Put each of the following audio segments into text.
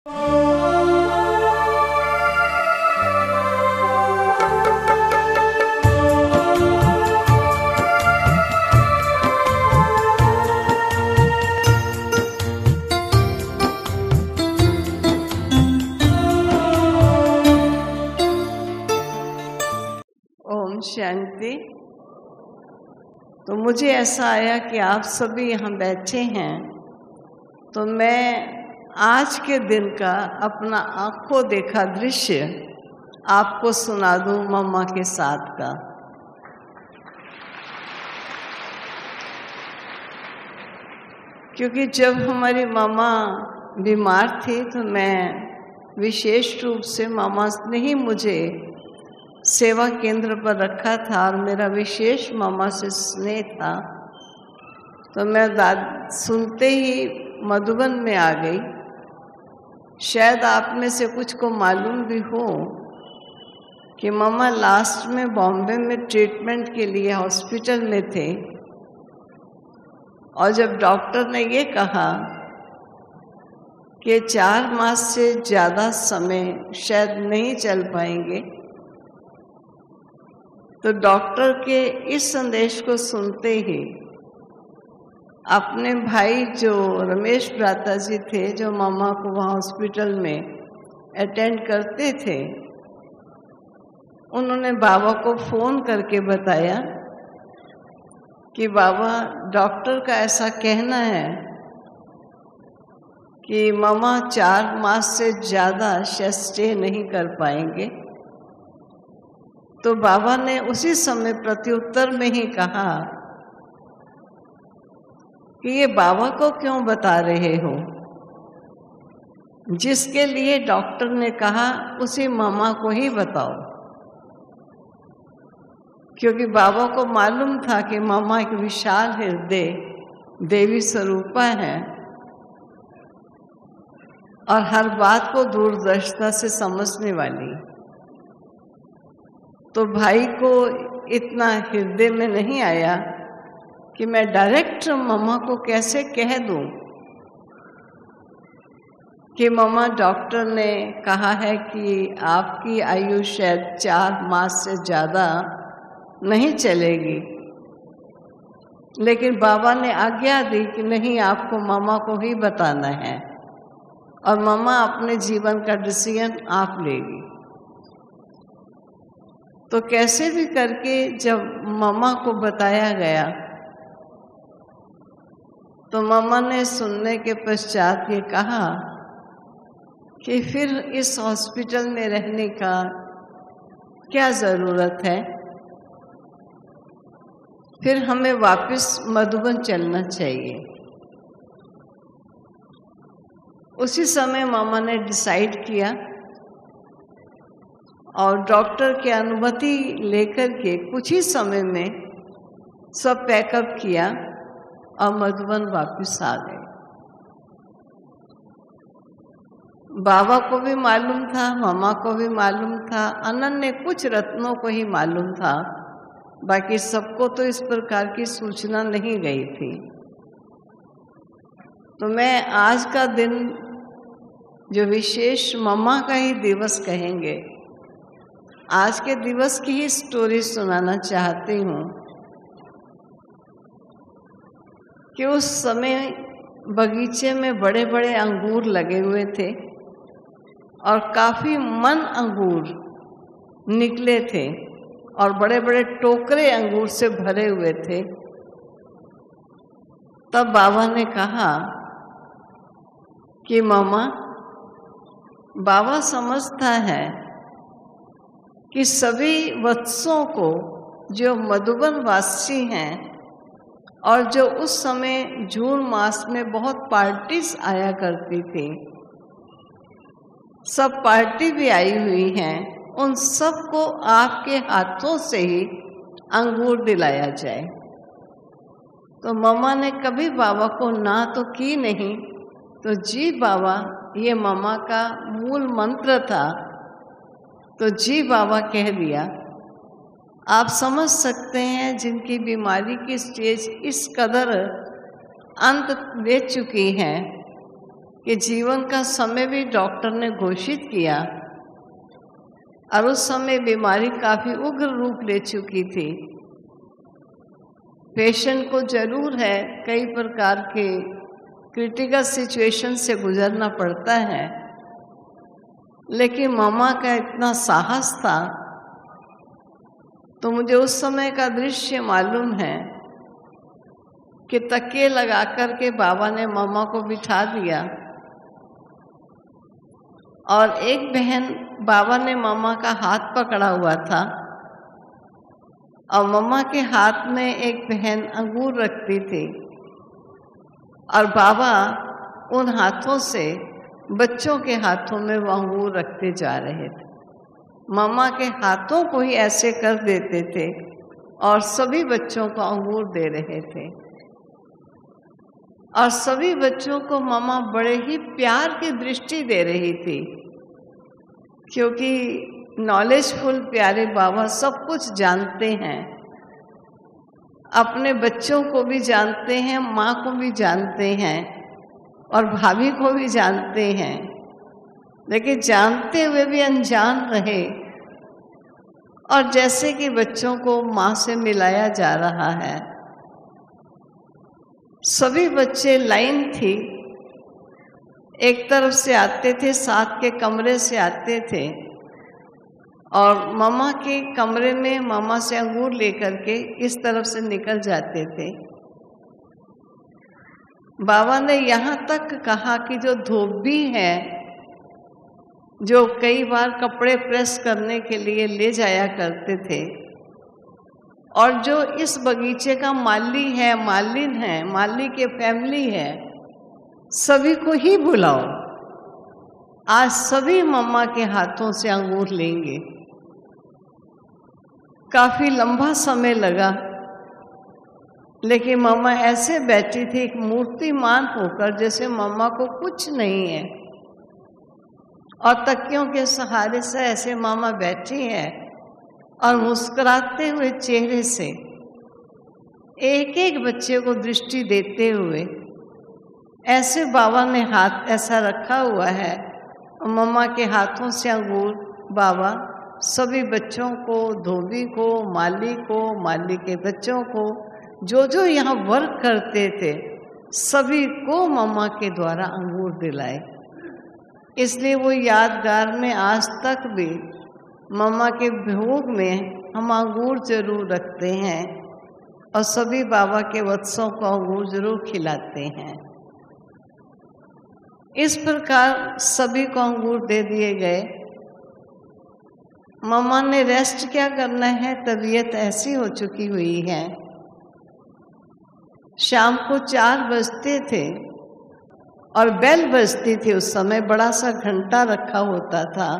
ओम शांति। तो मुझे ऐसा आया कि आप सभी यहाँ बैठे हैं, तो मैं आज के दिन का अपना आंखों देखा दृश्य आपको सुना दूं मम्मा के साथ का। क्योंकि जब हमारी मामा बीमार थी तो मैं विशेष रूप से मामा ने ही मुझे सेवा केंद्र पर रखा था और मेरा विशेष मामा से स्नेह था। तो मैं सुनते ही मधुबन में आ गई। शायद आप में से कुछ को मालूम भी हो कि मामा लास्ट में बॉम्बे में ट्रीटमेंट के लिए हॉस्पिटल में थे, और जब डॉक्टर ने ये कहा कि 4 मास से ज़्यादा समय शायद नहीं चल पाएंगे, तो डॉक्टर के इस संदेश को सुनते ही अपने भाई जो रमेश भ्राता जी थे, जो मामा को वहाँ हॉस्पिटल में अटेंड करते थे, उन्होंने बाबा को फ़ोन करके बताया कि बाबा, डॉक्टर का ऐसा कहना है कि मामा 4 मास से ज़्यादा शायद स्टे नहीं कर पाएंगे। तो बाबा ने उसी समय प्रत्युत्तर में ही कहा कि ये बाबा को क्यों बता रहे हो? जिसके लिए डॉक्टर ने कहा उसी मामा को ही बताओ। क्योंकि बाबा को मालूम था कि मामा एक विशाल हृदय देवी स्वरूपा है और हर बात को दूरदर्शिता से समझने वाली। तो भाई को इतना हृदय में नहीं आया कि मैं डायरेक्ट मम्मा को कैसे कह दूं कि मम्मा, डॉक्टर ने कहा है कि आपकी आयु शायद 4 मास से ज़्यादा नहीं चलेगी। लेकिन बाबा ने आज्ञा दी कि नहीं, आपको मम्मा को ही बताना है और मम्मा अपने जीवन का डिसीजन आप लेगी। तो कैसे भी करके जब मम्मा को बताया गया, तो मम्मा ने सुनने के पश्चात ये कहा कि फिर इस हॉस्पिटल में रहने का क्या ज़रूरत है, फिर हमें वापस मधुबन चलना चाहिए। उसी समय मामा ने डिसाइड किया और डॉक्टर की अनुमति लेकर के कुछ ही समय में सब पैकअप किया और मधुबन वापस आ गए। बाबा को भी मालूम था, मामा को भी मालूम था, अनन्य कुछ रत्नों को ही मालूम था, बाकी सबको तो इस प्रकार की सूचना नहीं गई थी। तो मैं आज का दिन जो विशेष मम्मा का ही दिवस कहेंगे, आज के दिवस की ही स्टोरी सुनाना चाहती हूँ कि उस समय बगीचे में बड़े बड़े अंगूर लगे हुए थे और काफ़ी मन अंगूर निकले थे और बड़े बड़े टोकरे अंगूर से भरे हुए थे। तब बाबा ने कहा कि मामा, बाबा समझता है कि सभी वत्सों को जो मधुबन वासी हैं और जो उस समय जून मास में बहुत पार्टीज आया करती थी, सब पार्टी भी आई हुई हैं, उन सबको आपके हाथों से ही अंगूर दिलाया जाए। तो मम्मा ने कभी बाबा को ना तो की नहीं, तो जी बाबा, ये मम्मा का मूल मंत्र था, तो जी बाबा कह दिया। आप समझ सकते हैं जिनकी बीमारी की स्टेज इस कदर अंत ले चुकी है कि जीवन का समय भी डॉक्टर ने घोषित किया और उस समय बीमारी काफी उग्र रूप ले चुकी थी। पेशेंट को जरूर है कई प्रकार के क्रिटिकल सिचुएशन से गुजरना पड़ता है, लेकिन मामा का इतना साहस था। तो मुझे उस समय का दृश्य मालूम है कि तकिए लगा कर के बाबा ने मामा को बिठा दिया और एक बहन बाबा ने मामा का हाथ पकड़ा हुआ था और मामा के हाथ में एक बहन अंगूर रखती थी और बाबा उन हाथों से बच्चों के हाथों में वो अंगूर रखते जा रहे थे। मामा के हाथों को ही ऐसे कर देते थे और सभी बच्चों को अंगूर दे रहे थे और सभी बच्चों को मामा बड़े ही प्यार की दृष्टि दे रही थी, क्योंकि नॉलेजफुल प्यारे बाबा सब कुछ जानते हैं, अपने बच्चों को भी जानते हैं, माँ को भी जानते हैं और भाभी को भी जानते हैं, लेकिन जानते हुए भी अनजान रहे। और जैसे कि बच्चों को माँ से मिलाया जा रहा है, सभी बच्चे लाइन थी, एक तरफ से आते थे, साथ के कमरे से आते थे और मामा के कमरे में मामा से अंगूर लेकर के इस तरफ से निकल जाते थे। बाबा ने यहाँ तक कहा कि जो धोबी है, जो कई बार कपड़े प्रेस करने के लिए ले जाया करते थे, और जो इस बगीचे का माली है, मालिन है, माली के फैमिली है, सभी को ही बुलाओ। आज सभी मम्मा के हाथों से अंगूर लेंगे। काफी लंबा समय लगा, लेकिन मम्मा ऐसे बैठी थी एक मूर्तिमान होकर, जैसे मम्मा को कुछ नहीं है और तकियों के सहारे से ऐसे मामा बैठी है और मुस्कुराते हुए चेहरे से एक एक बच्चे को दृष्टि देते हुए ऐसे बाबा ने हाथ ऐसा रखा हुआ है और मम्मा के हाथों से अंगूर बाबा सभी बच्चों को, धोबी को, माली के बच्चों को, जो जो यहाँ वर्क करते थे, सभी को मम्मा के द्वारा अंगूर दिलाए। इसलिए वो यादगार में आज तक भी मम्मा के भोग में हम अंगूर जरूर रखते हैं और सभी बाबा के वत्सों को अंगूर जरूर खिलाते हैं। इस प्रकार सभी को अंगूर दे दिए गए। मम्मा ने रेस्ट क्या करना है, तबीयत ऐसी हो चुकी हुई है। शाम को 4 बजते थे और बेल बजती थी। उस समय बड़ा सा घंटा रखा होता था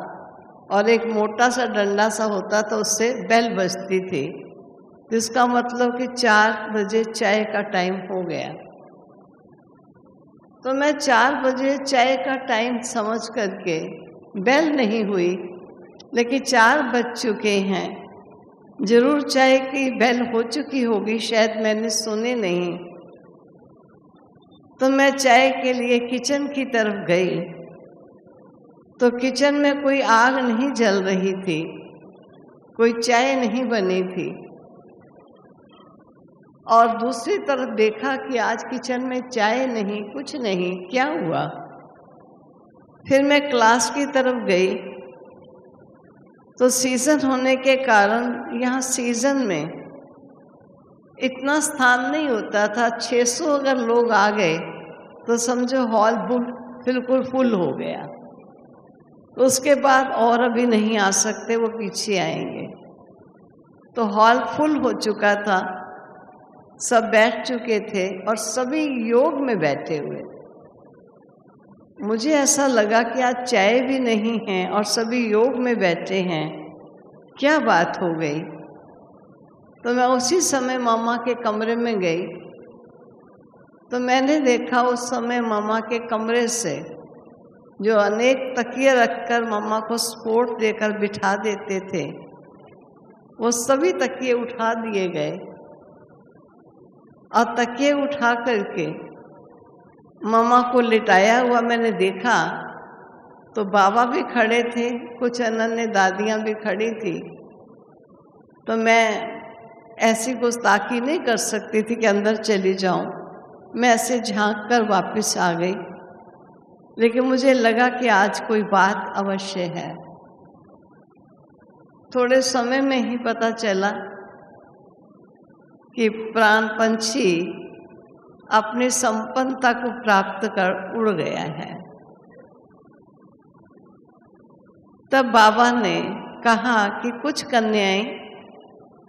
और एक मोटा सा डंडा सा होता था, उससे बेल बजती थी। जिसका मतलब कि 4 बजे चाय का टाइम हो गया। तो मैं 4 बजे चाय का टाइम समझ करके, बेल नहीं हुई लेकिन 4 बज चुके हैं, जरूर चाय की बेल हो चुकी होगी, शायद मैंने सुनी नहीं। तो मैं चाय के लिए किचन की तरफ गई तो किचन में कोई आग नहीं जल रही थी, कोई चाय नहीं बनी थी। और दूसरी तरफ देखा कि आज किचन में चाय नहीं, कुछ नहीं, क्या हुआ। फिर मैं क्लास की तरफ गई तो सीजन होने के कारण यहाँ सीजन में इतना स्थान नहीं होता था। 600 अगर लोग आ गए तो समझो हॉल बिल्कुल फुल हो गया। तो उसके बाद और अभी नहीं आ सकते, वो पीछे आएंगे। तो हॉल फुल हो चुका था, सब बैठ चुके थे और सभी योग में बैठे हुए। मुझे ऐसा लगा कि आज चाय भी नहीं है और सभी योग में बैठे हैं, क्या बात हो गई। तो मैं उसी समय मामा के कमरे में गई तो मैंने देखा उस समय मामा के कमरे से जो अनेक तकिए रखकर मामा को सपोर्ट देकर बिठा देते थे, वो सभी तकिए उठा दिए गए और तकिए उठा करके मामा को लिटाया हुआ मैंने देखा तो बाबा भी खड़े थे, कुछ अनन्य दादियाँ भी खड़ी थी। तो मैं ऐसी गुस्ताखी नहीं कर सकती थी कि अंदर चली जाऊं। मैं ऐसे झांक कर वापस आ गई, लेकिन मुझे लगा कि आज कोई बात अवश्य है। थोड़े समय में ही पता चला कि प्राण पंछी अपनी संपन्नता को प्राप्त कर उड़ गया है। तब बाबा ने कहा कि कुछ कन्याएं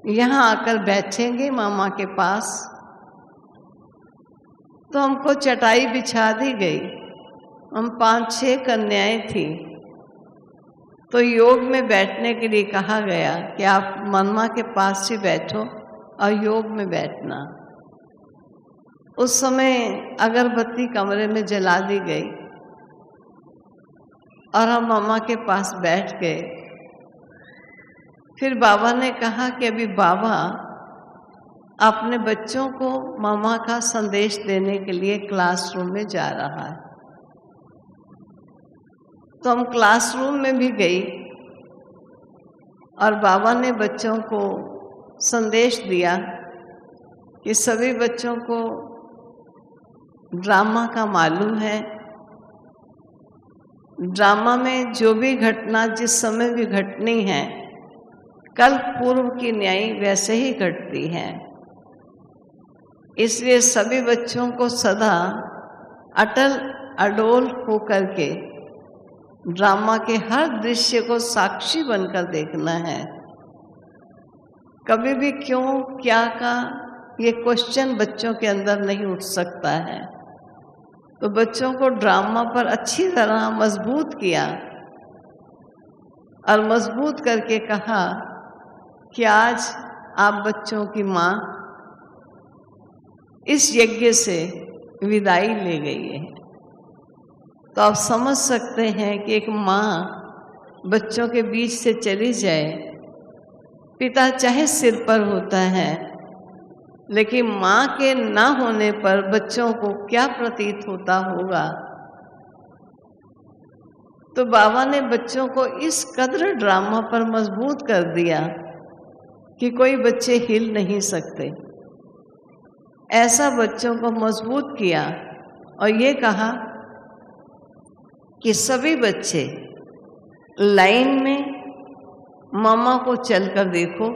यहाँ आकर बैठेंगे मामा के पास। तो हमको चटाई बिछा दी गई। हम 5-6 कन्याएं थी। तो योग में बैठने के लिए कहा गया कि आप मामा के पास ही बैठो और योग में बैठना। उस समय अगरबत्ती कमरे में जला दी गई और हम मामा के पास बैठ गए। फिर बाबा ने कहा कि अभी बाबा अपने बच्चों को मामा का संदेश देने के लिए क्लासरूम में जा रहा है। तो हम क्लासरूम में भी गई और बाबा ने बच्चों को संदेश दिया कि सभी बच्चों को ड्रामा का मालूम है। ड्रामा में जो भी घटना जिस समय भी घटनी है, कल पूर्व की न्याय वैसे ही घटती है। इसलिए सभी बच्चों को सदा अटल अडोल होकर के ड्रामा के हर दृश्य को साक्षी बनकर देखना है। कभी भी क्यों क्या का ये क्वेश्चन बच्चों के अंदर नहीं उठ सकता है। तो बच्चों को ड्रामा पर अच्छी तरह मजबूत किया और मजबूत करके कहा कि आज आप बच्चों की माँ इस यज्ञ से विदाई ले गई है। तो आप समझ सकते हैं कि एक माँ बच्चों के बीच से चली जाए, पिता चाहे सिर पर होता है, लेकिन माँ के ना होने पर बच्चों को क्या प्रतीत होता होगा। तो बाबा ने बच्चों को इस कदर ड्रामा पर मजबूत कर दिया कि कोई बच्चे हिल नहीं सकते। ऐसा बच्चों को मजबूत किया और ये कहा कि सभी बच्चे लाइन में मामा को चलकर देखो,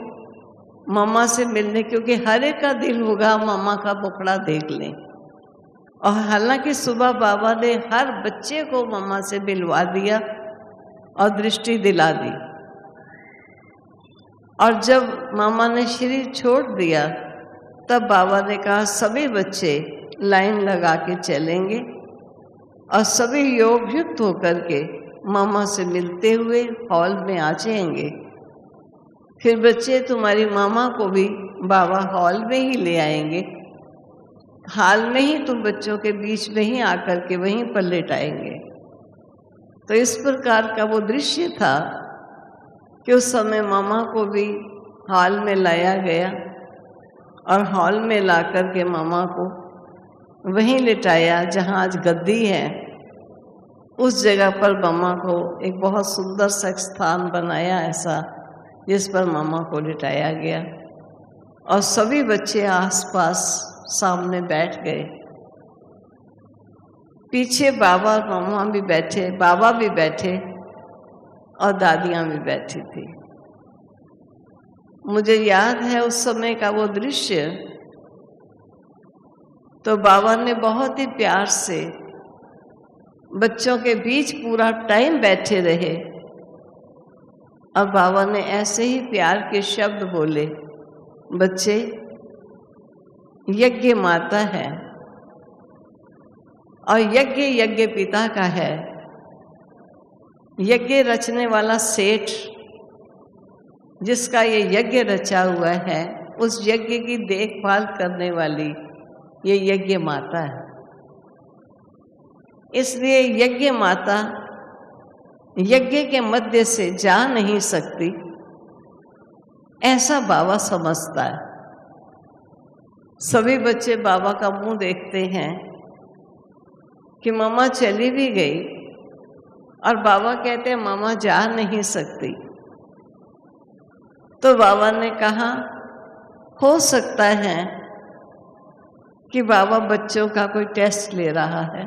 मामा से मिलने, क्योंकि हर एक का दिल होगा मामा का मुखड़ा देख लें। और हालांकि सुबह बाबा ने हर बच्चे को मामा से मिलवा दिया और दृष्टि दिला दी। और जब मामा ने शरीर छोड़ दिया तब बाबा ने कहा सभी बच्चे लाइन लगा के चलेंगे और सभी योग युक्त होकर के मामा से मिलते हुए हॉल में आ जाएंगे। फिर बच्चे तुम्हारी मामा को भी बाबा हॉल में ही ले आएंगे। हाल में ही तुम बच्चों के बीच में ही आकर के वहीं पर लेटाएंगे। तो इस प्रकार का वो दृश्य था कि उस समय मामा को भी हॉल में लाया गया और हॉल में लाकर के मामा को वहीं लिटाया जहाँ आज गद्दी है। उस जगह पर मामा को एक बहुत सुंदर सा स्थान बनाया ऐसा, जिस पर मामा को लिटाया गया और सभी बच्चे आसपास सामने बैठ गए। पीछे बाबा और मामा भी बैठे, बाबा भी बैठे और दादियाँ भी बैठी थी। मुझे याद है उस समय का वो दृश्य। तो बाबा ने बहुत ही प्यार से बच्चों के बीच पूरा टाइम बैठे रहे और बाबा ने ऐसे ही प्यार के शब्द बोले, बच्चे यज्ञ माता है और यज्ञ यज्ञ पिता का है। यज्ञ रचने वाला सेठ जिसका ये यज्ञ रचा हुआ है, उस यज्ञ की देखभाल करने वाली ये यज्ञ माता है। इसलिए यज्ञ माता यज्ञ के मध्य से जा नहीं सकती, ऐसा बाबा समझता है। सभी बच्चे बाबा का मुंह देखते हैं कि मम्मा चली भी गई और बाबा कहते हैं मम्मा जा नहीं सकती। तो बाबा ने कहा हो सकता है कि बाबा बच्चों का कोई टेस्ट ले रहा है,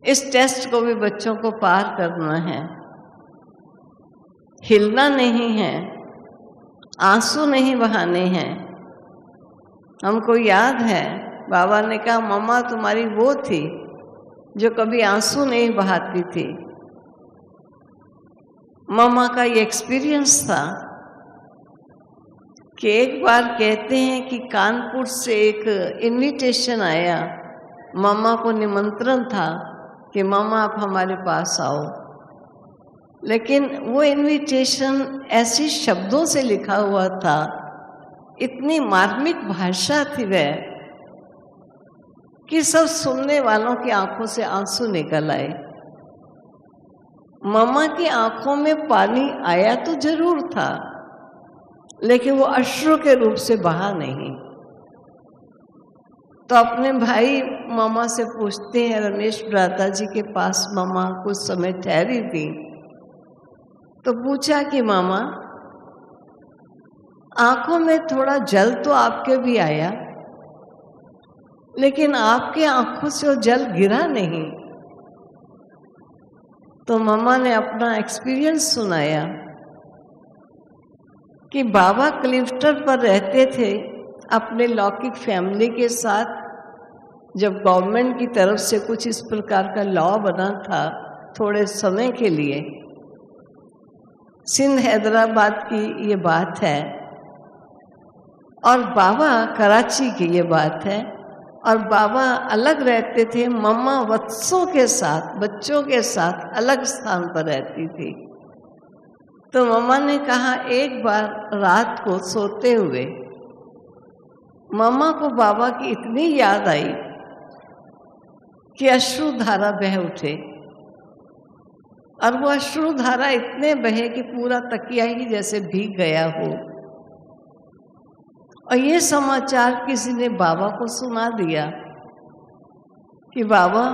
इस टेस्ट को भी बच्चों को पार करना है, हिलना नहीं है, आंसू नहीं बहाने हैं। हमको याद है बाबा ने कहा मम्मा तुम्हारी वो थी जो कभी आंसू नहीं बहाती थी। मम्मा का ये एक्सपीरियंस था कि एक बार कहते हैं कि कानपुर से एक इनविटेशन आया, मम्मा को निमंत्रण था कि मम्मा आप हमारे पास आओ, लेकिन वो इनविटेशन ऐसे शब्दों से लिखा हुआ था, इतनी मार्मिक भाषा थी वह कि सब सुनने वालों की आंखों से आंसू निकल आए। मम्मा की आंखों में पानी आया तो जरूर था, लेकिन वो अश्रु के रूप से बहा नहीं। तो अपने भाई मामा से पूछते हैं, रमेश भ्राता जी के पास मामा कुछ समय ठहरी थी, तो पूछा कि मामा आंखों में थोड़ा जल तो आपके भी आया, लेकिन आपके आंखों से वो जल गिरा नहीं। तो मामा ने अपना एक्सपीरियंस सुनाया कि बाबा क्लिफ्टर पर रहते थे अपने लौकिक फैमिली के साथ। जब गवर्नमेंट की तरफ से कुछ इस प्रकार का लॉ बना था थोड़े समय के लिए, सिंध हैदराबाद की ये बात है और बाबा कराची की ये बात है, और बाबा अलग रहते थे, मम्मा वत्सों के साथ बच्चों के साथ अलग स्थान पर रहती थी। तो मम्मा ने कहा एक बार रात को सोते हुए मम्मा को बाबा की इतनी याद आई कि अश्रुधारा बह उठे, और वो अश्रुधारा इतने बहे कि पूरा तकिया ही जैसे भीग गया हो। और ये समाचार किसी ने बाबा को सुना दिया कि बाबा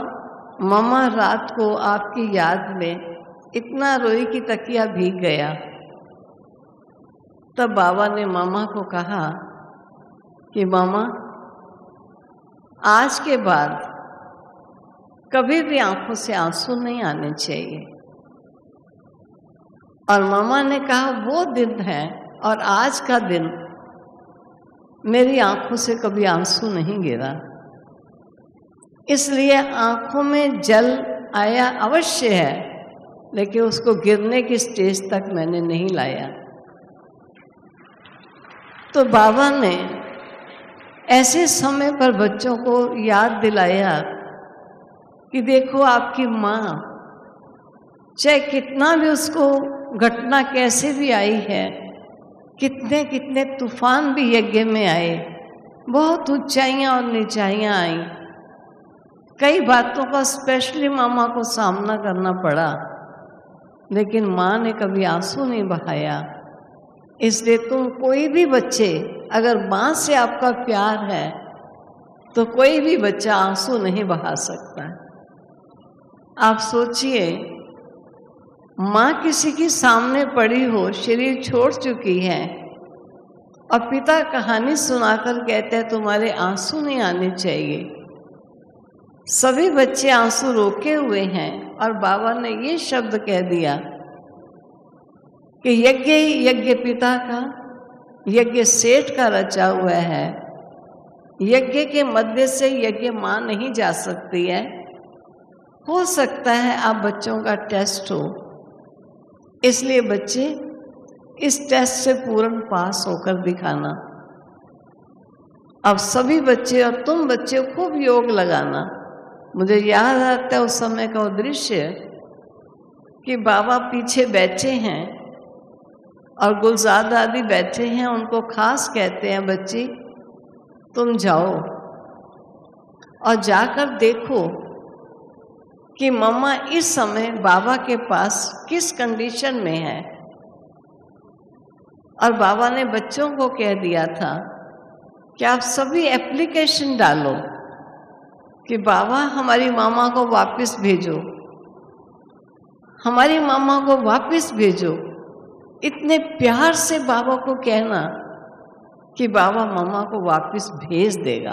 मम्मा रात को आपकी याद में इतना रोई कि तकिया भीग गया। तब बाबा ने मामा को कहा कि मामा आज के बाद कभी भी आंखों से आंसू नहीं आने चाहिए। और मामा ने कहा वो दिन है और आज का दिन मेरी आंखों से कभी आंसू नहीं गिरा, इसलिए आंखों में जल आया अवश्य है, लेकिन उसको गिरने की स्टेज तक मैंने नहीं लाया। तो बाबा ने ऐसे समय पर बच्चों को याद दिलाया कि देखो आपकी माँ चाहे कितना भी उसको घटना कैसे भी आई है, कितने कितने तूफान भी यज्ञ में आए, बहुत ऊंचाइयां और नीचाइयां आई, कई बातों का स्पेशली मामा को सामना करना पड़ा, लेकिन माँ ने कभी आंसू नहीं बहाया। इसलिए तुम कोई भी बच्चे, अगर माँ से आपका प्यार है तो कोई भी बच्चा आंसू नहीं बहा सकता। आप सोचिए, माँ किसी के सामने पड़ी हो, शरीर छोड़ चुकी है, और पिता कहानी सुनाकर कहते हैं तुम्हारे आंसू नहीं आने चाहिए। सभी बच्चे आंसू रोके हुए हैं और बाबा ने ये शब्द कह दिया कि यज्ञ ही यज्ञ पिता का, यज्ञ सेठ का रचा हुआ है, यज्ञ के मध्य से यज्ञ माँ नहीं जा सकती है। हो सकता है आप बच्चों का टेस्ट हो, इसलिए बच्चे इस टेस्ट से पूर्ण पास होकर दिखाना। अब सभी बच्चे और तुम बच्चे खूब योग लगाना। मुझे याद आता है उस समय का वो दृश्य कि बाबा पीछे बैठे हैं और गुलजार दादी बैठे हैं, उनको खास कहते हैं बच्ची तुम जाओ और जाकर देखो कि मम्मा इस समय बाबा के पास किस कंडीशन में है। और बाबा ने बच्चों को कह दिया था कि आप सभी एप्लीकेशन डालो कि बाबा हमारी मामा को वापस भेजो, हमारी मामा को वापस भेजो। इतने प्यार से बाबा को कहना कि बाबा मामा को वापस भेज देगा।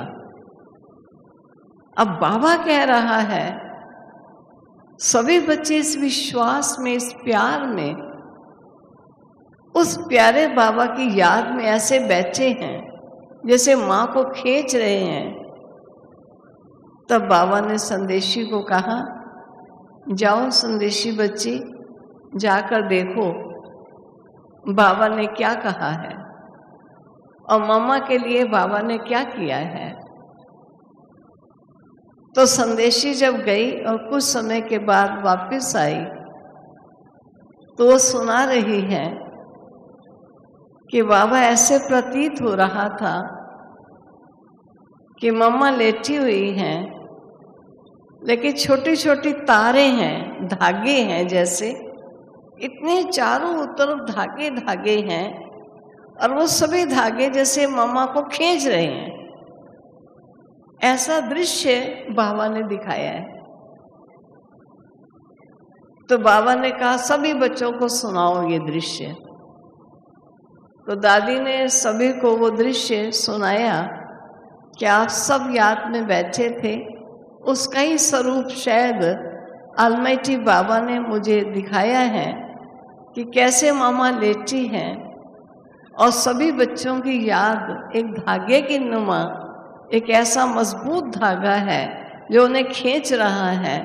अब बाबा कह रहा है, सभी बच्चे इस विश्वास में, इस प्यार में, उस प्यारे बाबा की याद में ऐसे बैठे हैं जैसे माँ को खींच रहे हैं। तब बाबा ने संदेशी को कहा, जाओ संदेशी बच्ची, जाकर देखो बाबा ने क्या कहा है और मम्मा के लिए बाबा ने क्या किया है। तो संदेशी जब गई और कुछ समय के बाद वापस आई तो वो सुना रही है कि बाबा ऐसे प्रतीत हो रहा था कि मम्मा लेटी हुई हैं, लेकिन छोटी छोटी तारे हैं, धागे हैं, जैसे इतने चारों तरफ धागे धागे हैं और वो सभी धागे जैसे मम्मा को खींच रहे हैं। ऐसा दृश्य बाबा ने दिखाया है। तो बाबा ने कहा, सभी बच्चों को सुनाओ ये दृश्य। तो दादी ने सभी को वो दृश्य सुनाया कि आप सब याद में बैठे थे। उसका ही स्वरूप शायद अलमाइटी बाबा ने मुझे दिखाया है कि कैसे मामा लेटी हैं और सभी बच्चों की याद एक धागे की नुमा, एक ऐसा मजबूत धागा है जो उन्हें खींच रहा है।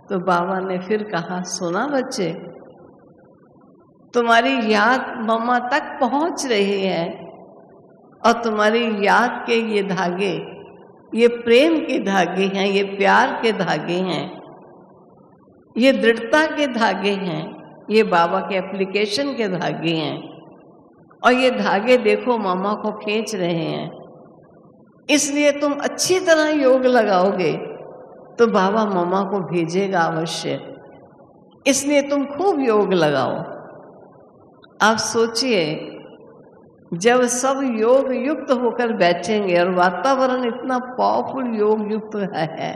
तो बाबा ने फिर कहा, सुना बच्चे, तुम्हारी याद मम्मा तक पहुंच रही है और तुम्हारी याद के ये धागे, ये प्रेम के धागे हैं, ये प्यार के धागे हैं, ये दृढ़ता के धागे हैं, ये बाबा के एप्लीकेशन के धागे हैं और ये धागे देखो मम्मा को खींच रहे हैं। इसलिए तुम अच्छी तरह योग लगाओगे तो बाबा मम्मा को भेजेगा अवश्य। इसलिए तुम खूब योग लगाओ। आप सोचिए, जब सब योग युक्त होकर बैठेंगे और वातावरण इतना पावरफुल योग युक्त है,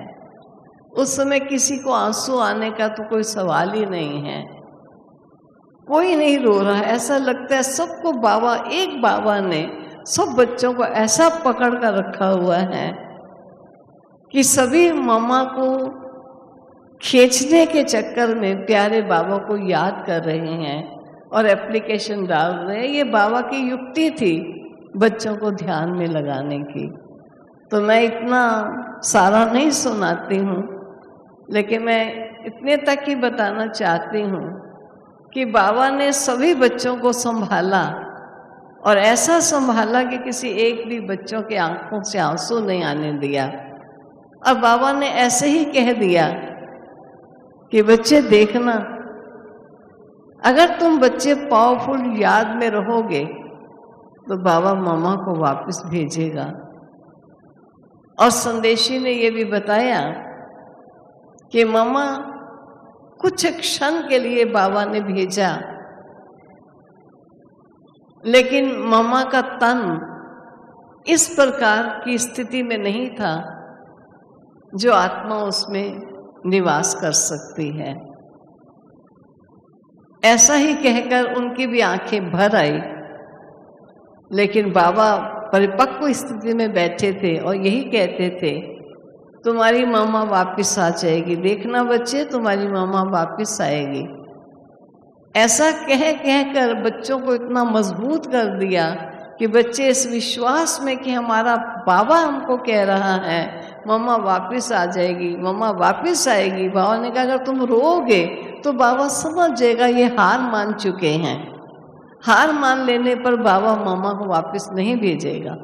उस समय किसी को आंसू आने का तो कोई सवाल ही नहीं है। कोई नहीं रो रहा है। ऐसा लगता है सबको बाबा, एक बाबा ने सब बच्चों को ऐसा पकड़ कर रखा हुआ है कि सभी मम्मा को खींचने के चक्कर में प्यारे बाबा को याद कर रहे हैं और एप्लीकेशन डाल रहे हैं। ये बाबा की युक्ति थी बच्चों को ध्यान में लगाने की। तो मैं इतना सारा नहीं सुनाती हूँ, लेकिन मैं इतने तक ही बताना चाहती हूँ कि बाबा ने सभी बच्चों को संभाला और ऐसा संभाला कि किसी एक भी बच्चों के आंखों से आंसू नहीं आने दिया। अब बाबा ने ऐसे ही कह दिया कि बच्चे देखना, अगर तुम बच्चे पावरफुल याद में रहोगे तो बाबा मम्मा को वापस भेजेगा। और संदेशी ने ये भी बताया कि मम्मा कुछ क्षण के लिए बाबा ने भेजा, लेकिन मम्मा का तन इस प्रकार की स्थिति में नहीं था जो आत्मा उसमें निवास कर सकती है। ऐसा ही कहकर उनकी भी आंखें भर आई, लेकिन बाबा परिपक्व स्थिति में बैठे थे और यही कहते थे, तुम्हारी मामा वापस आ जाएगी, देखना बच्चे तुम्हारी मामा वापस आएगी। ऐसा कह कर बच्चों को इतना मजबूत कर दिया कि बच्चे इस विश्वास में कि हमारा बाबा हमको कह रहा है मम्मा वापस आ जाएगी, मम्मा वापस आएगी। बाबा ने कहा अगर तुम रोओगे तो बाबा समझ जाएगा ये हार मान चुके हैं। हार मान लेने पर बाबा मम्मा को वापस नहीं भेजेगा।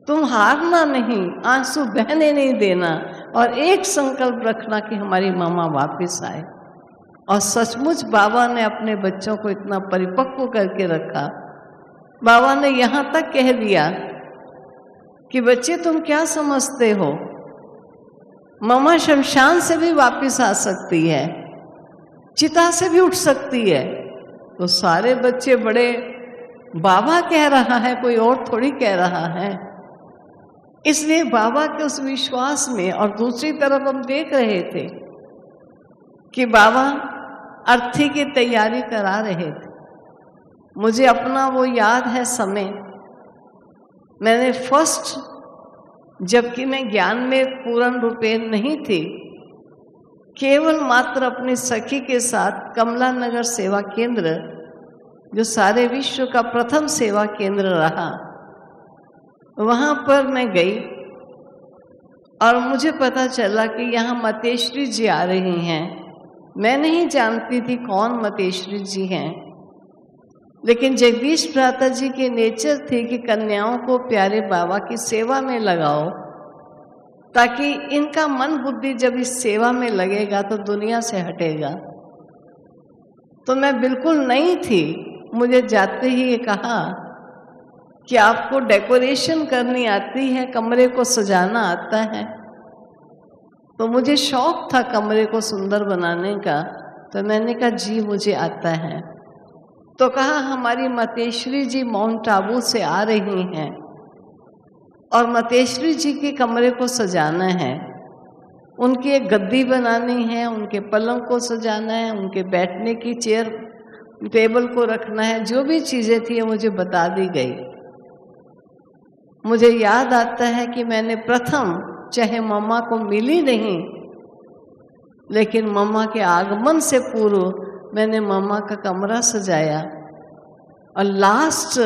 तुम हारना नहीं, आंसू बहने नहीं देना और एक संकल्प रखना कि हमारी मामा वापस आए। और सचमुच बाबा ने अपने बच्चों को इतना परिपक्व करके रखा। बाबा ने यहाँ तक कह दिया कि बच्चे तुम क्या समझते हो, मामा शमशान से भी वापस आ सकती है, चिता से भी उठ सकती है। तो सारे बच्चे बड़े, बाबा कह रहा है, कोई और थोड़ी कह रहा है। इसलिए बाबा के उस विश्वास में, और दूसरी तरफ हम देख रहे थे कि बाबा अर्थी की तैयारी करा रहे थे। मुझे अपना वो याद है समय, मैंने फर्स्ट, जबकि मैं ज्ञान में पूर्ण रूपेण नहीं थी, केवल मात्र अपनी सखी के साथ कमला नगर सेवा केंद्र, जो सारे विश्व का प्रथम सेवा केंद्र रहा, वहाँ पर मैं गई और मुझे पता चला कि यहाँ मतेश्वरी जी आ रही हैं। मैं नहीं जानती थी कौन मतेश्वरी जी हैं, लेकिन जगदीश भ्राता जी के नेचर थी कि कन्याओं को प्यारे बाबा की सेवा में लगाओ, ताकि इनका मन बुद्धि जब इस सेवा में लगेगा तो दुनिया से हटेगा। तो मैं बिल्कुल नई थी। मुझे जाते ही ये कहा कि आपको डेकोरेशन करनी आती है, कमरे को सजाना आता है। तो मुझे शौक था कमरे को सुंदर बनाने का, तो मैंने कहा जी मुझे आता है। तो कहा हमारी मतेश्वरी जी माउंट आबू से आ रही हैं और मतेश्वरी जी के कमरे को सजाना है, उनकी एक गद्दी बनानी है, उनके पलंग को सजाना है, उनके बैठने की चेयर टेबल को रखना है, जो भी चीज़ें थी मुझे बता दी गई। मुझे याद आता है कि मैंने प्रथम, चाहे मम्मा को मिली नहीं, लेकिन मम्मा के आगमन से पूर्व मैंने मम्मा का कमरा सजाया और लास्ट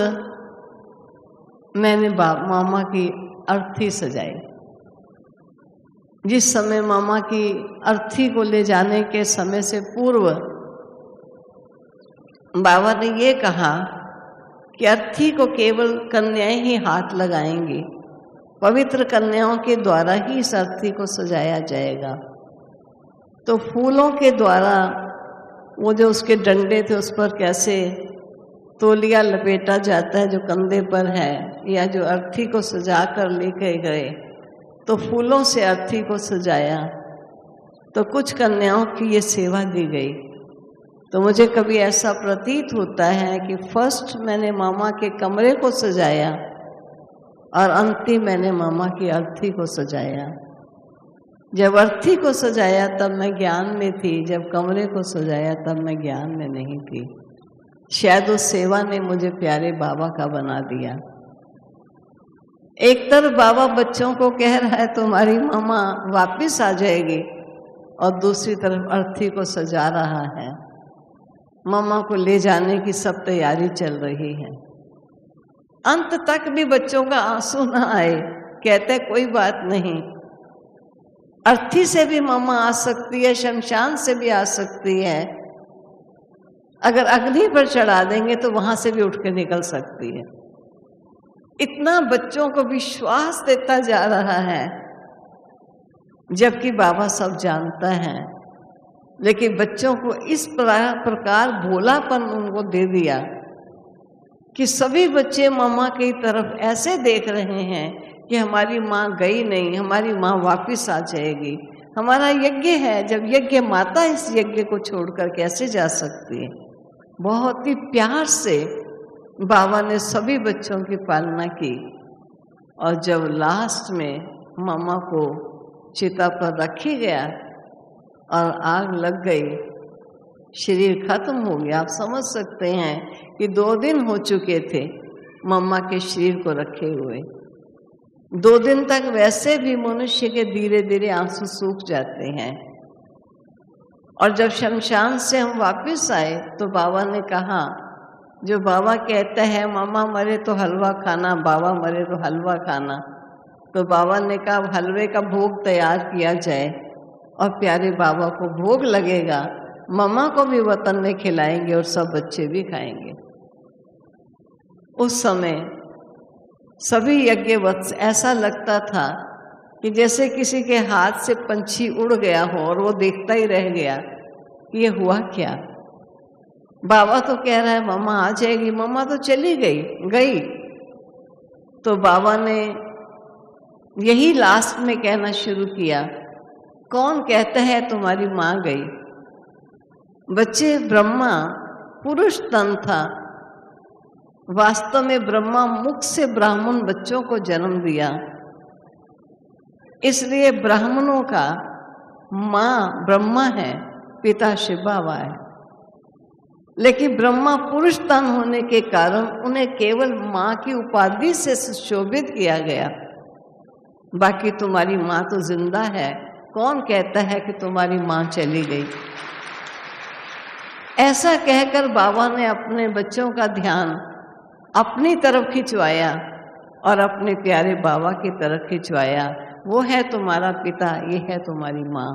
मैंने मामा की अर्थी सजाई। जिस समय मामा की अर्थी को ले जाने के समय से पूर्व बाबा ने ये कहा कि अर्थी को केवल कन्याएं ही हाथ लगाएंगी, पवित्र कन्याओं के द्वारा ही इस अर्थी को सजाया जाएगा। तो फूलों के द्वारा वो जो उसके डंडे थे उस पर कैसे तौलिया लपेटा जाता है जो कंधे पर है, या जो अर्थी को सजा कर लेके गए, तो फूलों से अर्थी को सजाया। तो कुछ कन्याओं की ये सेवा दी गई। तो मुझे कभी ऐसा प्रतीत होता है कि फर्स्ट मैंने मामा के कमरे को सजाया और अंतिम मैंने मामा की अर्थी को सजाया। जब अर्थी को सजाया तब मैं ज्ञान में थी, जब कमरे को सजाया तब मैं ज्ञान में नहीं थी। शायद उस सेवा ने मुझे प्यारे बाबा का बना दिया। एक तरफ बाबा बच्चों को कह रहा है तुम्हारी मामा वापस आ जाएगी, और दूसरी तरफ अर्थी को सजा रहा है। मामा को ले जाने की सब तैयारी चल रही है। अंत तक भी बच्चों का आंसू ना आए, कहते कोई बात नहीं, अर्थी से भी मामा आ सकती है, शमशान से भी आ सकती है, अगर अग्नि पर चढ़ा देंगे तो वहां से भी उठ के निकल सकती है। इतना बच्चों को विश्वास देता जा रहा है, जबकि बाबा सब जानता है, लेकिन बच्चों को इस प्रकार भोलापन उनको दे दिया कि सभी बच्चे मामा की तरफ ऐसे देख रहे हैं कि हमारी माँ गई नहीं, हमारी माँ वापस आ जाएगी, हमारा यज्ञ है, जब यज्ञ माता इस यज्ञ को छोड़कर कैसे जा सकती है। बहुत ही प्यार से बाबा ने सभी बच्चों की पालना की, और जब लास्ट में मामा को चिता पर रखी गया और आग लग गई, शरीर खत्म हो गया। आप समझ सकते हैं कि 2 दिन हो चुके थे मम्मा के शरीर को रखे हुए। 2 दिन तक वैसे भी मनुष्य के धीरे धीरे आंसू सूख जाते हैं। और जब शमशान से हम वापस आए तो बाबा ने कहा, जो बाबा कहता है मम्मा मरे तो हलवा खाना, बाबा मरे तो हलवा खाना, तो बाबा ने कहा हलवे का भोग तैयार किया जाए और प्यारे बाबा को भोग लगेगा, मम्मा को भी वतन में खिलाएंगे और सब बच्चे भी खाएंगे। उस समय सभी यज्ञवत ऐसा लगता था कि जैसे किसी के हाथ से पंछी उड़ गया हो और वो देखता ही रह गया कि ये हुआ क्या। बाबा तो कह रहा है मम्मा आ जाएगी, मम्मा तो चली गई। तो बाबा ने यही लास्ट में कहना शुरू किया, कौन कहता है तुम्हारी माँ गई। बच्चे ब्रह्मा पुरुष तन था, वास्तव में ब्रह्मा मुख से ब्राह्मण बच्चों को जन्म दिया, इसलिए ब्राह्मणों का माँ ब्रह्मा है, पिता शिव बाबा है। लेकिन ब्रह्मा पुरुष तन होने के कारण उन्हें केवल माँ की उपाधि से सुशोभित किया गया। बाकी तुम्हारी माँ तो जिंदा है, कौन कहता है कि तुम्हारी माँ चली गई। ऐसा कहकर बाबा ने अपने बच्चों का ध्यान अपनी तरफ खिंचवाया और अपने प्यारे बाबा की तरफ खिंचवाया। वो है तुम्हारा पिता, ये है तुम्हारी माँ।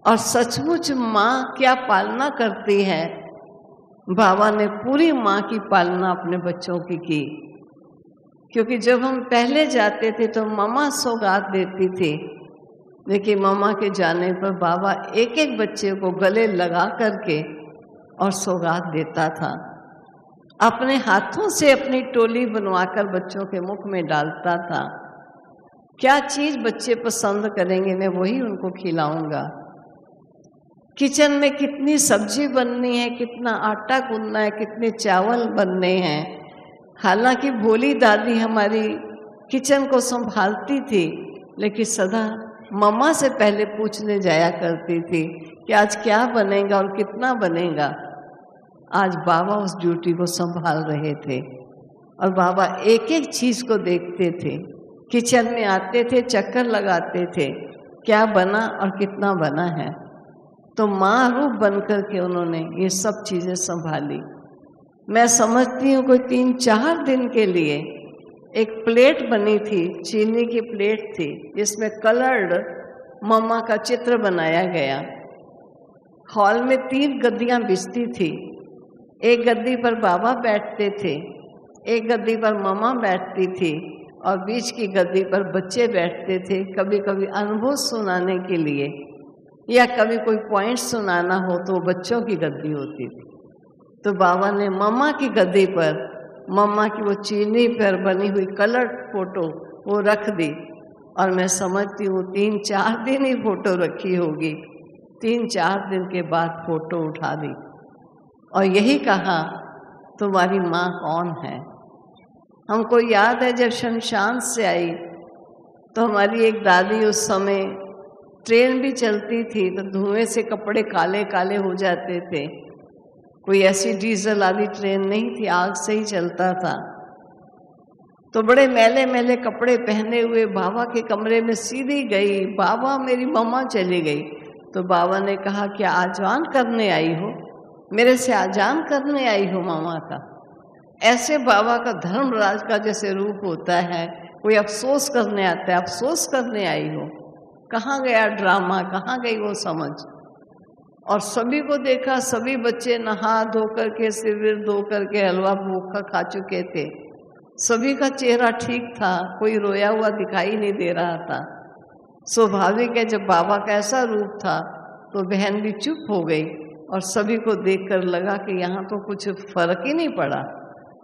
और सचमुच माँ क्या पालना करती है। बाबा ने पूरी माँ की पालना अपने बच्चों की। क्योंकि जब हम पहले जाते थे तो मामा सौगात देती थी, लेकिन मामा के जाने पर बाबा एक एक बच्चे को गले लगा करके और सौगात देता था। अपने हाथों से अपनी टोली बनवाकर बच्चों के मुख में डालता था। क्या चीज बच्चे पसंद करेंगे मैं वही उनको खिलाऊंगा। किचन में कितनी सब्जी बननी है, कितना आटा गूंदना है, कितने चावल बनने हैं। हालांकि भोली दादी हमारी किचन को संभालती थी, लेकिन सदा मम्मा से पहले पूछने जाया करती थी कि आज क्या बनेगा और कितना बनेगा। आज बाबा उस ड्यूटी को संभाल रहे थे और बाबा एक एक चीज को देखते थे। किचन में आते थे, चक्कर लगाते थे, क्या बना और कितना बना है। तो माँ रूप बनकर के उन्होंने ये सब चीजें संभाली। मैं समझती हूँ कोई 3-4 दिन के लिए एक प्लेट बनी थी, चीनी की प्लेट थी, जिसमें कलर्ड मम्मा का चित्र बनाया गया। हॉल में 3 गद्दियां बिछती थी। एक गद्दी पर बाबा बैठते थे, एक गद्दी पर मम्मा बैठती थी और बीच की गद्दी पर बच्चे बैठते थे। कभी कभी अनुभव सुनाने के लिए या कभी कोई पॉइंट सुनाना हो तो बच्चों की गद्दी होती थी। तो बाबा ने मम्मा की गद्दी पर मम्मा की वो चीनी पर बनी हुई कलर फोटो वो रख दी। और मैं समझती हूँ 3-4 दिन ही फोटो रखी होगी। 3-4 दिन के बाद फोटो उठा दी और यही कहा तुम्हारी माँ कौन है। हमको याद है जब शमशान से आई तो हमारी एक दादी, उस समय ट्रेन भी चलती थी तो धुएं से कपड़े काले काले हो जाते थे। कोई ऐसी डीजल आदि ट्रेन नहीं थी, आग से ही चलता था। तो बड़े मैले मैले कपड़े पहने हुए बाबा के कमरे में सीधी गई, बाबा मेरी मम्मा चली गई। तो बाबा ने कहा क्या आजान करने आई हो, मेरे से आजान करने आई हो मामा का। ऐसे बाबा का धर्मराज का जैसे रूप होता है, कोई अफसोस करने आता है, अफसोस करने आई हो। कहाँ गया ड्रामा, कहाँ गई वो समझ। और सभी को देखा, सभी बच्चे नहा धो करके, सिर धो करके हलवा भूखा खा चुके थे। सभी का चेहरा ठीक था, कोई रोया हुआ दिखाई नहीं दे रहा था। स्वाभाविक है जब बाबा का ऐसा रूप था तो बहन भी चुप हो गई और सभी को देखकर लगा कि यहाँ तो कुछ फर्क ही नहीं पड़ा।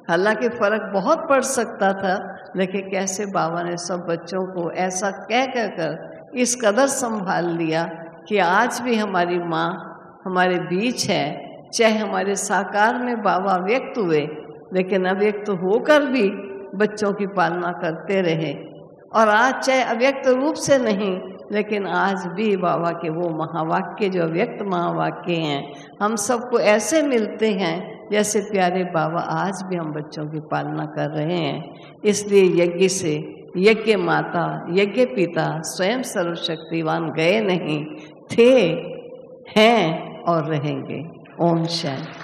हालांकि फर्क बहुत पड़ सकता था, लेकिन कैसे बाबा ने सब बच्चों को ऐसा कह कर इस कदर संभाल लिया कि आज भी हमारी माँ हमारे बीच है। चाहे हमारे साकार में बाबा व्यक्त हुए, लेकिन अव्यक्त होकर भी बच्चों की पालना करते रहे। और आज चाहे अव्यक्त रूप से नहीं, लेकिन आज भी बाबा के वो महावाक्य जो अव्यक्त महावाक्य हैं हम सबको ऐसे मिलते हैं जैसे प्यारे बाबा आज भी हम बच्चों की पालना कर रहे हैं। इसलिए यज्ञ से यज्ञ माता यज्ञ पिता स्वयं सर्वशक्तिवान गए नहीं, थे, हैं और रहेंगे। ओम शांति।